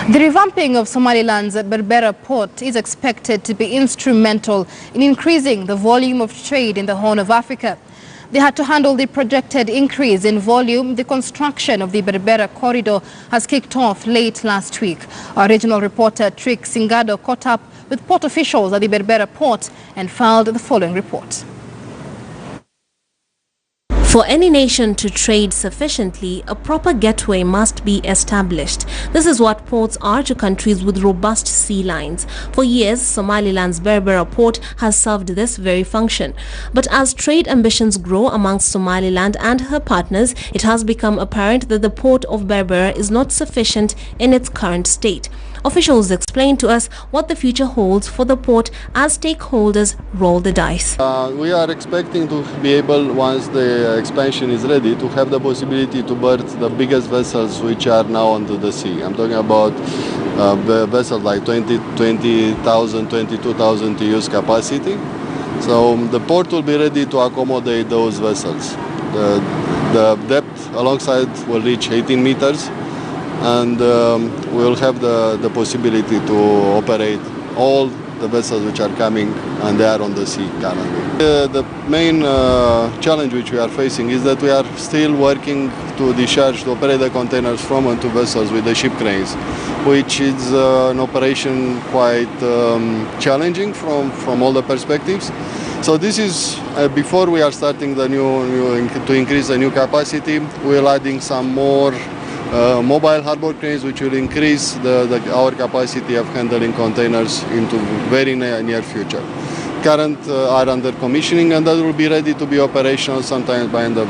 The revamping of Somaliland's Berbera port is expected to be instrumental in increasing the volume of trade in the Horn of Africa. They had to handle the projected increase in volume. The construction of the Berbera corridor has kicked off late last week. Our regional reporter Trick Singado caught up with port officials at the Berbera port and filed the following report. For any nation to trade sufficiently, a proper gateway must be established. This is what ports are to countries with robust sea lines. For years, Somaliland's Berbera port has served this very function. But as trade ambitions grow amongst Somaliland and her partners, it has become apparent that the port of Berbera is not sufficient in its current state. Officials explain to us what the future holds for the port as stakeholders roll the dice. We are expecting to be able, once the expansion is ready, to have the possibility to berth the biggest vessels which are now onto the sea. I'm talking about vessels like 20,000, 22,000 TEUs capacity. So the port will be ready to accommodate those vessels. The depth alongside will reach 18 meters. And we'll have the possibility to operate all the vessels which are coming and they are on the sea currently. The main challenge which we are facing is that we are still working to operate the containers from and to vessels with the ship cranes, which is an operation quite challenging from all the perspectives. So this is, before we are starting the to increase the new capacity, we're adding some more mobile harbor cranes, which will increase our capacity of handling containers into very near future. Current are under commissioning, and that will be ready to be operational sometime by end of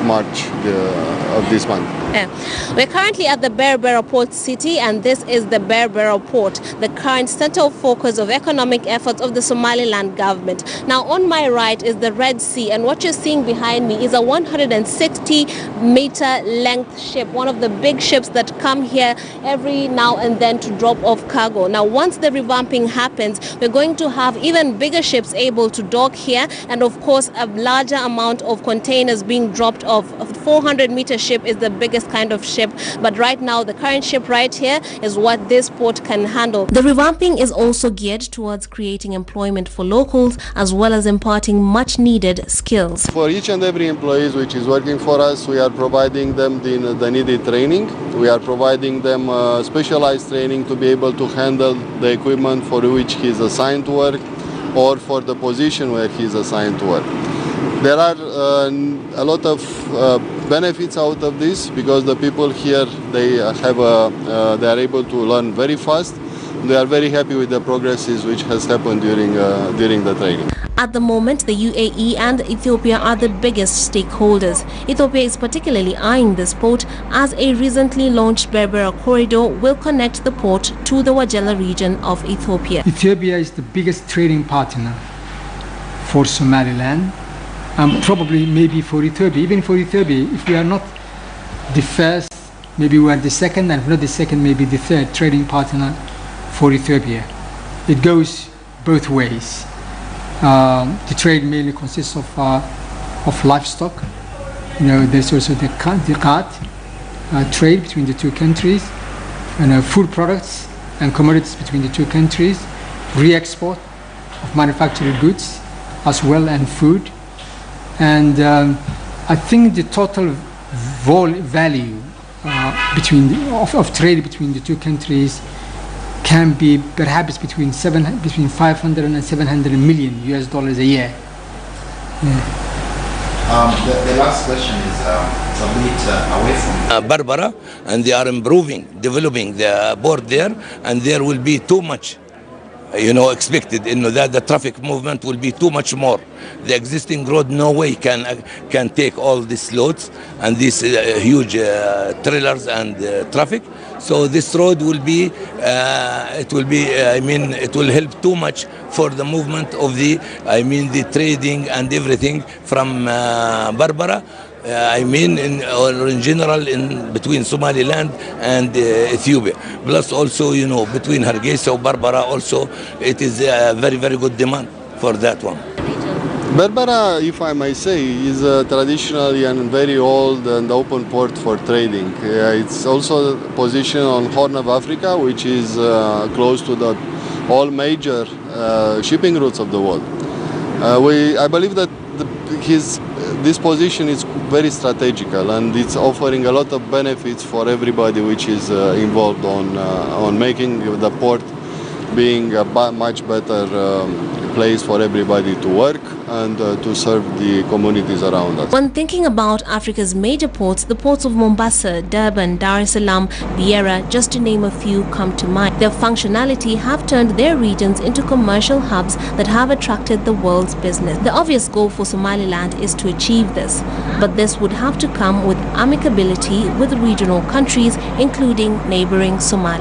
March of this month. Yeah. We're currently at the Berbera port city, and this is the Berbera port, the current center of focus of economic efforts of the Somaliland government. Now on my right is the Red Sea, and what you're seeing behind me is a 160-meter length ship, one of the big ships that come here every now and then to drop off cargo. Now once the revamping happens, we're going to have even bigger ships able to dock here, and of course a larger amount of containers being dropped off. A 400-meter ship is the biggest kind of ship, but right now the current ship right here is what this port can handle. The revamping is also geared towards creating employment for locals as well as imparting much needed skills. For each and every employee which is working for us, we are providing them the needed training. We are providing them specialized training to be able to handle the equipment for which he is assigned to work or for the position where he is assigned to work. There are a lot of benefits out of this, because the people here, they are able to learn very fast. They are very happy with the progresses which has happened during the training. At the moment, the UAE and Ethiopia are the biggest stakeholders. Ethiopia is particularly eyeing this port as a recently launched Berbera corridor will connect the port to the Wajala region of Ethiopia. Ethiopia is the biggest trading partner for Somaliland. Probably maybe for Ethiopia, even for Ethiopia, if we are not the first, maybe we are the second, and if not the second, maybe the third trading partner for Ethiopia. It goes both ways. The trade mainly consists of livestock. There's also the cart trade between the two countries, and food products and commodities between the two countries, re-export of manufactured goods as well, and food. And I think the total value of trade between the two countries can be perhaps between 500 and 700 million US dollars a year. Yeah. The last question is a bit away from Berbera, and they are developing the port there, and there will be too much expected that the traffic movement will be too much more. The existing road no way can take all these loads and these huge trailers and traffic. So this road will be it will help too much for the movement of the trading and everything from Berbera. In general, between Somaliland and Ethiopia. Plus also, between Hargeisa and Berbera also, it is a very, very good demand for that one. Berbera, if I may say, is traditionally and very old and open port for trading. It's also positioned on Horn of Africa, which is close to all major shipping routes of the world. I believe that this position is very strategical, and it's offering a lot of benefits for everybody which is involved on making the port being a much better place for everybody to work and to serve the communities around us. When thinking about Africa's major ports, the ports of Mombasa, Durban, Dar es Salaam, Beira, just to name a few, come to mind. Their functionality have turned their regions into commercial hubs that have attracted the world's business. The obvious goal for Somaliland is to achieve this, but this would have to come with amicability with regional countries, including neighboring Somalia.